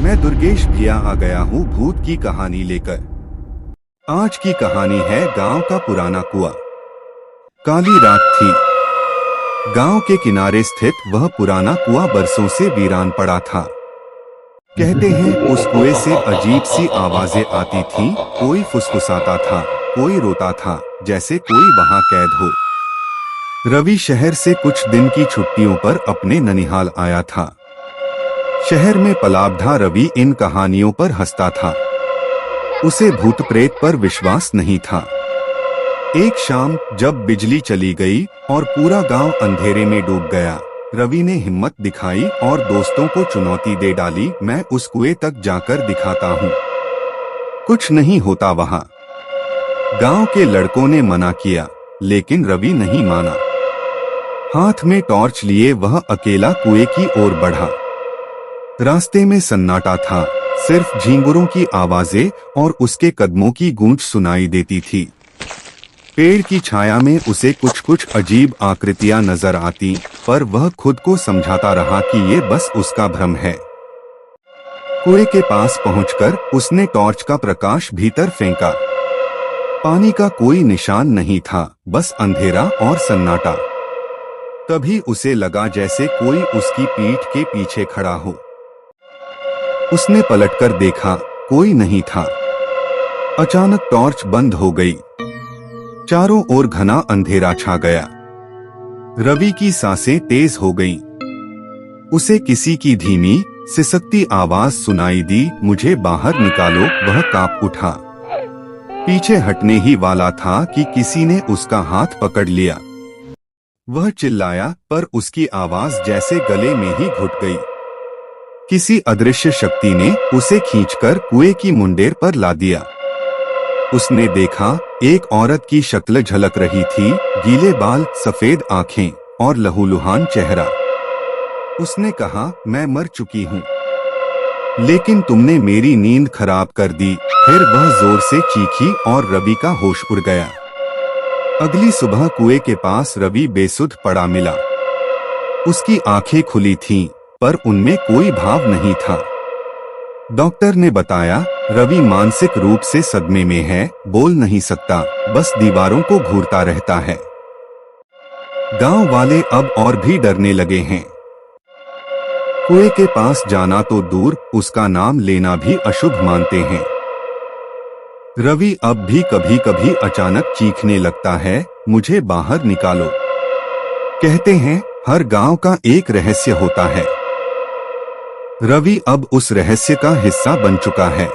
मैं दुर्गेश भिया आ गया हूँ भूत की कहानी लेकर। आज की कहानी है गांव का पुराना कुआं। काली रात थी। गांव के किनारे स्थित वह पुराना कुआं बरसों से वीरान पड़ा था। कहते हैं उस कुएं से अजीब सी आवाजें आती थीं, कोई फुसफुसाता था, कोई रोता था, जैसे कोई वहां कैद हो। रवि शहर से कुछ दिन की छुट्टियों पर अपने ननिहाल आया था। शहर में पलाबधा रवि इन कहानियों पर हंसता था। उसे भूत प्रेत पर विश्वास नहीं था। एक शाम जब बिजली चली गई और पूरा गांव अंधेरे में डूब गया, रवि ने हिम्मत दिखाई और दोस्तों को चुनौती दे डाली, मैं उस कुएं तक जाकर दिखाता हूँ, कुछ नहीं होता वहां। गांव के लड़कों ने मना किया, लेकिन रवि नहीं माना। हाथ में टॉर्च लिए वह अकेला कुएं की ओर बढ़ा। रास्ते में सन्नाटा था, सिर्फ झींगुरों की आवाजें और उसके कदमों की गूंज सुनाई देती थी। पेड़ की छाया में उसे कुछ कुछ अजीब आकृतियां नजर आती, पर वह खुद को समझाता रहा कि ये बस उसका भ्रम है। कुएं के पास पहुंचकर उसने टॉर्च का प्रकाश भीतर फेंका। पानी का कोई निशान नहीं था, बस अंधेरा और सन्नाटा। तभी उसे लगा जैसे कोई उसकी पीठ के पीछे खड़ा हो। उसने पलटकर देखा, कोई नहीं था। अचानक टॉर्च बंद हो गई। चारों ओर घना अंधेरा छा गया। रवि की सांसें तेज हो गईं। उसे किसी की धीमी सिसकती आवाज सुनाई दी, मुझे बाहर निकालो। वह कांप उठा। पीछे हटने ही वाला था कि किसी ने उसका हाथ पकड़ लिया। वह चिल्लाया, पर उसकी आवाज जैसे गले में ही घुट गई। किसी अदृश्य शक्ति ने उसे खींचकर कुएं की मुंडेर पर ला दिया। उसने देखा, एक औरत की शक्ल झलक रही थी, गीले बाल, सफेद आंखें और लहूलुहान चेहरा। उसने कहा, मैं मर चुकी हूँ, लेकिन तुमने मेरी नींद खराब कर दी। फिर वह जोर से चीखी और रवि का होश उड़ गया। अगली सुबह कुएं के पास रवि बेसुध पड़ा मिला। उसकी आंखें खुली थीं, पर उनमें कोई भाव नहीं था। डॉक्टर ने बताया, रवि मानसिक रूप से सदमे में है, बोल नहीं सकता, बस दीवारों को घूरता रहता है। गांव वाले अब और भी डरने लगे हैं। कुएं के पास जाना तो दूर, उसका नाम लेना भी अशुभ मानते हैं। रवि अब भी कभी कभी अचानक चीखने लगता है, मुझे बाहर निकालो। कहते हैं हर गांव का एक रहस्य होता है। रवि अब उस रहस्य का हिस्सा बन चुका है।